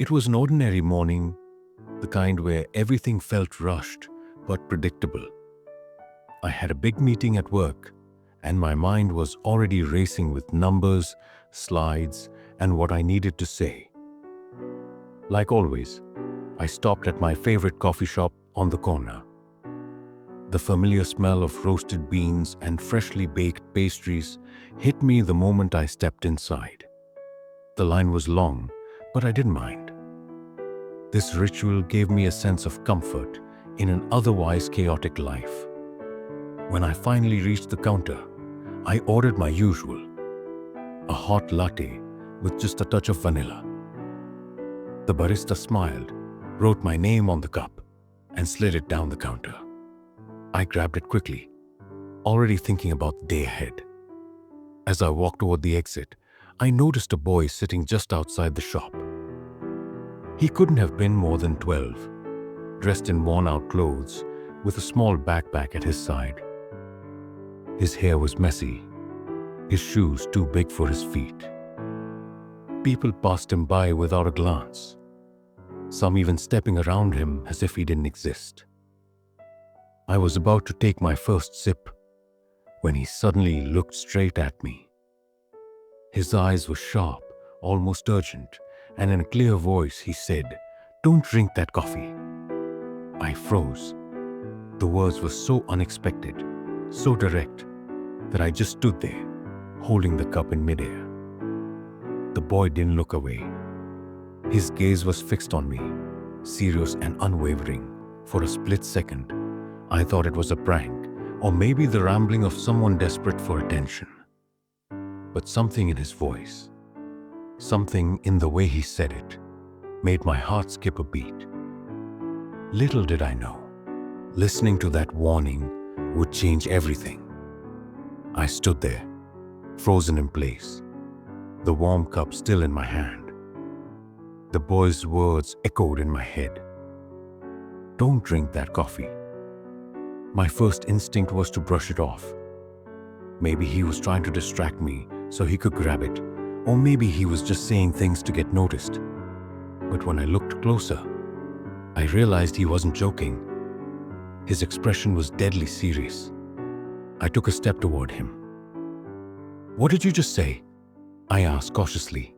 It was an ordinary morning, the kind where everything felt rushed but predictable. I had a big meeting at work, and my mind was already racing with numbers, slides, and what I needed to say. Like always, I stopped at my favorite coffee shop on the corner. The familiar smell of roasted beans and freshly baked pastries hit me the moment I stepped inside. The line was long, but I didn't mind. This ritual gave me a sense of comfort in an otherwise chaotic life. When I finally reached the counter, I ordered my usual, a hot latte with just a touch of vanilla. The barista smiled, wrote my name on the cup, and slid it down the counter. I grabbed it quickly, already thinking about the day ahead. As I walked toward the exit, I noticed a boy sitting just outside the shop. He couldn't have been more than 12, dressed in worn-out clothes with a small backpack at his side. His hair was messy, his shoes too big for his feet. People passed him by without a glance, some even stepping around him as if he didn't exist. I was about to take my first sip when he suddenly looked straight at me. His eyes were sharp, almost urgent, and in a clear voice he said, "Don't drink that coffee." I froze. The words were so unexpected, so direct, that I just stood there, holding the cup in midair. The boy didn't look away. His gaze was fixed on me, serious and unwavering. For a split second, I thought it was a prank, or maybe the rambling of someone desperate for attention. But something in his voice, something in the way he said it, made my heart skip a beat. Little did I know, listening to that warning would change everything. I stood there, frozen in place, the warm cup still in my hand. The boy's words echoed in my head. "Don't drink that coffee." My first instinct was to brush it off. Maybe he was trying to distract me so he could grab it, or maybe he was just saying things to get noticed. But when I looked closer, I realized he wasn't joking. His expression was deadly serious. I took a step toward him. "What did you just say?" I asked cautiously.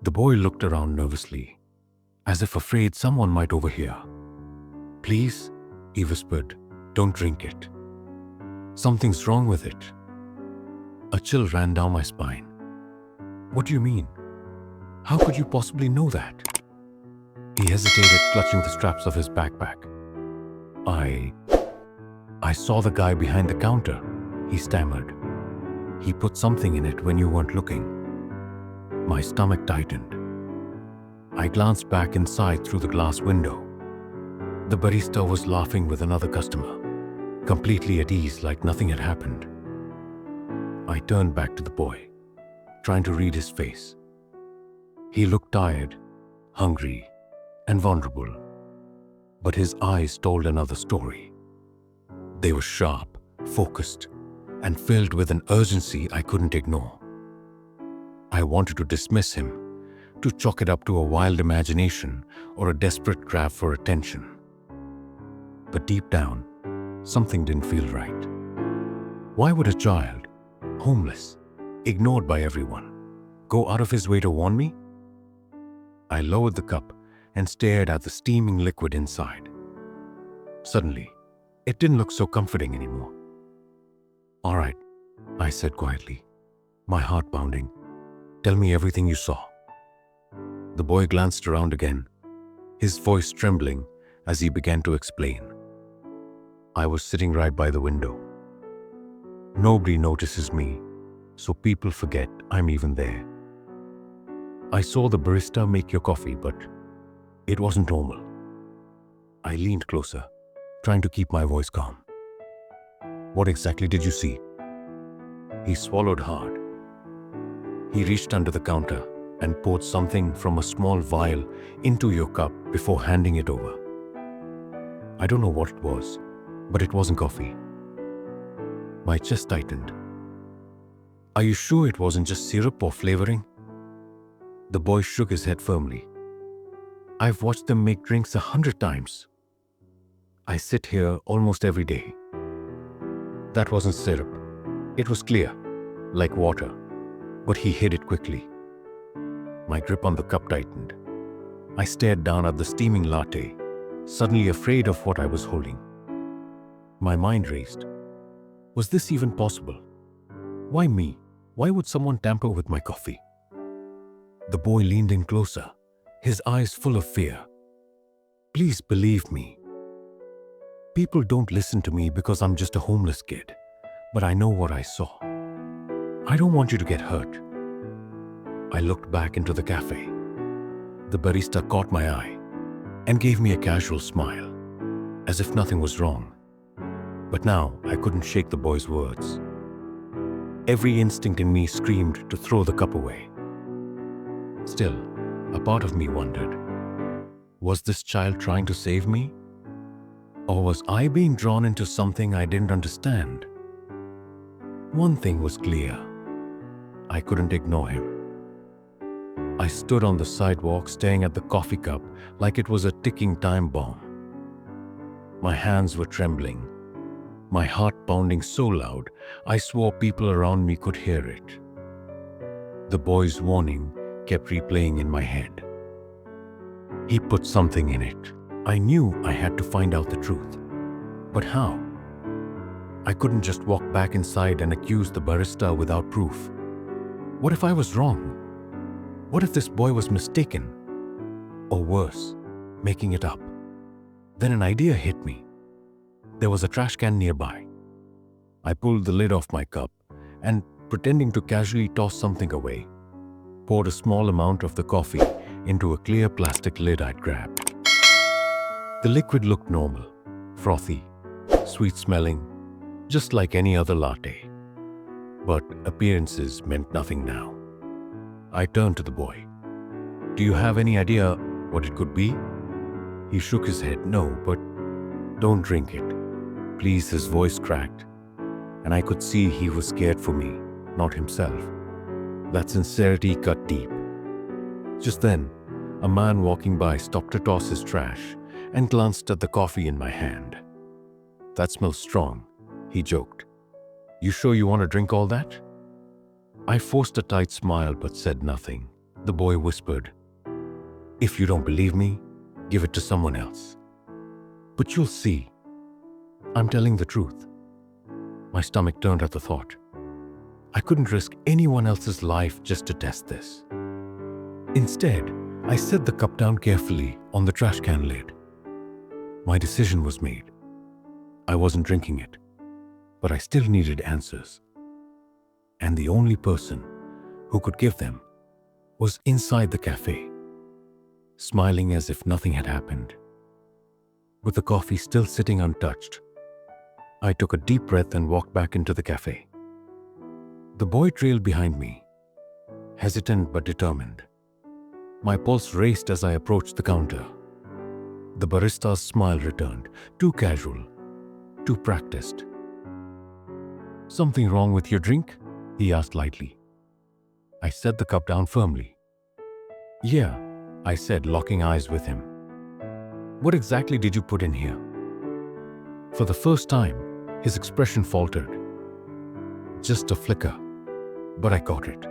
The boy looked around nervously, as if afraid someone might overhear. "Please," he whispered, "don't drink it. Something's wrong with it." A chill ran down my spine. "What do you mean? How could you possibly know that?" He hesitated, clutching the straps of his backpack. I saw the guy behind the counter," he stammered. "He put something in it when you weren't looking." My stomach tightened. I glanced back inside through the glass window. The barista was laughing with another customer, completely at ease, like nothing had happened. I turned back to the boy, trying to read his face. He looked tired, hungry, and vulnerable, but his eyes told another story. They were sharp, focused, and filled with an urgency I couldn't ignore. I wanted to dismiss him, to chalk it up to a wild imagination or a desperate grab for attention. But deep down, something didn't feel right. Why would a child, homeless, ignored by everyone, go out of his way to warn me? I lowered the cup and stared at the steaming liquid inside. Suddenly, it didn't look so comforting anymore. "All right," I said quietly, my heart pounding. "Tell me everything you saw." The boy glanced around again, his voice trembling as he began to explain. "I was sitting right by the window. Nobody notices me, so people forget I'm even there. I saw the barista make your coffee, but it wasn't normal." I leaned closer, trying to keep my voice calm. "What exactly did you see?" He swallowed hard. He reached under the counter and poured something from a small vial into your cup before handing it over. I don't know what it was, but it wasn't coffee. My chest tightened. "Are you sure it wasn't just syrup or flavoring?" The boy shook his head firmly, I've watched them make drinks 100 times. I sit here almost every day. That wasn't syrup. It was clear, like water, but he hid it quickly. My grip on the cup tightened. I stared down at the steaming latte, suddenly afraid of what I was holding. My mind raced. Was this even possible? Why me? Why would someone tamper with my coffee? The boy leaned in closer, his eyes full of fear. Please believe me. People don't listen to me because I'm just a homeless kid, but I know what I saw. I don't want you to get hurt. I looked back into the cafe. The barista caught my eye and gave me a casual smile, as if nothing was wrong. But now I couldn't shake the boy's words. Every instinct in me screamed to throw the cup away. Still, a part of me wondered, was this child trying to save me? Or was I being drawn into something I didn't understand? One thing was clear. I couldn't ignore him. I stood on the sidewalk staring at the coffee cup like it was a ticking time bomb. My hands were trembling, my heart pounding so loud I swore people around me could hear it. The boy's warning kept replaying in my head. He put something in it. I knew I had to find out the truth. But how? I couldn't just walk back inside and accuse the barista without proof. What if I was wrong? What if this boy was mistaken? Or worse, making it up? Then an idea hit me. There was a trash can nearby. I pulled the lid off my cup and, pretending to casually toss something away, poured a small amount of the coffee into a clear plastic lid I'd grabbed. The liquid looked normal, frothy, sweet-smelling, just like any other latte. But appearances meant nothing now. I turned to the boy. Do you have any idea what it could be? He shook his head. No, but don't drink it. Please, his voice cracked, and I could see he was scared for me, not himself. That sincerity cut deep. Just then, a man walking by stopped to toss his trash and glanced at the coffee in my hand. That smells strong, he joked. You sure you want to drink all that? I forced a tight smile but said nothing. The boy whispered, if you don't believe me, give it to someone else. But you'll see. I'm telling the truth. My stomach turned at the thought. I couldn't risk anyone else's life just to test this. Instead, I set the cup down carefully on the trash can lid. My decision was made. I wasn't drinking it, but I still needed answers. And the only person who could give them was inside the cafe, smiling as if nothing had happened. With the coffee still sitting untouched, I took a deep breath and walked back into the cafe. The boy trailed behind me, hesitant but determined. My pulse raced as I approached the counter. The barista's smile returned, too casual, too practiced. Something wrong with your drink? He asked lightly. I set the cup down firmly. Yeah, I said, locking eyes with him. What exactly did you put in here? For the first time, his expression faltered. Just a flicker, but I caught it.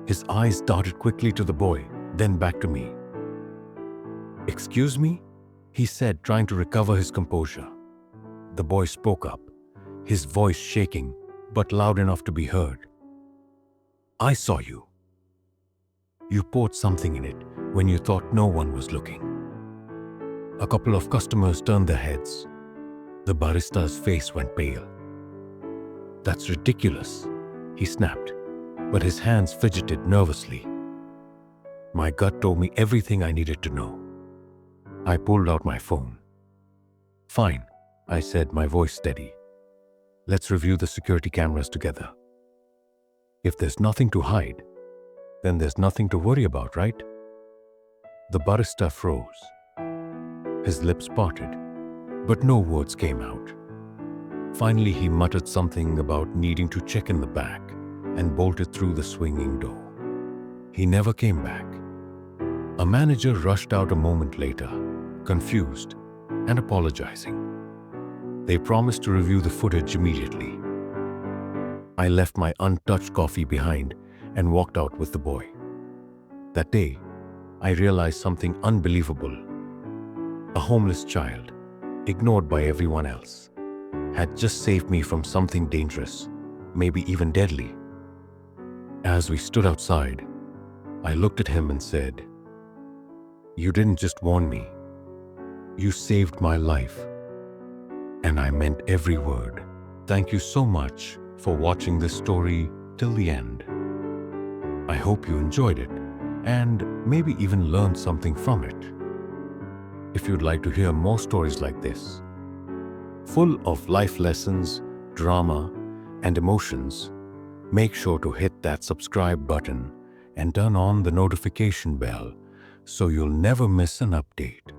His eyes darted quickly to the boy, then back to me. Excuse me? He said, trying to recover his composure. The boy spoke up, his voice shaking, but loud enough to be heard. I saw you. You poured something in it when you thought no one was looking. A couple of customers turned their heads. The barista's face went pale. That's ridiculous, he snapped, but his hands fidgeted nervously. My gut told me everything I needed to know. I pulled out my phone. Fine, I said, my voice steady. Let's review the security cameras together. If there's nothing to hide, then there's nothing to worry about, right? The barista froze. His lips parted, but no words came out. Finally, he muttered something about needing to check in the back and bolted through the swinging door. He never came back. A manager rushed out a moment later, confused and apologizing. They promised to review the footage immediately. I left my untouched coffee behind and walked out with the boy. That day, I realized something unbelievable. A homeless child, ignored by everyone else, had just saved me from something dangerous, maybe even deadly. As we stood outside, I looked at him and said, "You didn't just warn me. You saved my life." And I meant every word. Thank you so much for watching this story till the end. I hope you enjoyed it and maybe even learned something from it. If you'd like to hear more stories like this, full of life lessons, drama, and emotions, make sure to hit that subscribe button and turn on the notification bell so you'll never miss an update.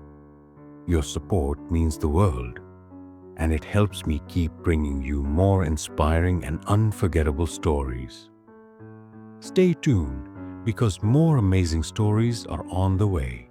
Your support means the world, and it helps me keep bringing you more inspiring and unforgettable stories. Stay tuned because more amazing stories are on the way.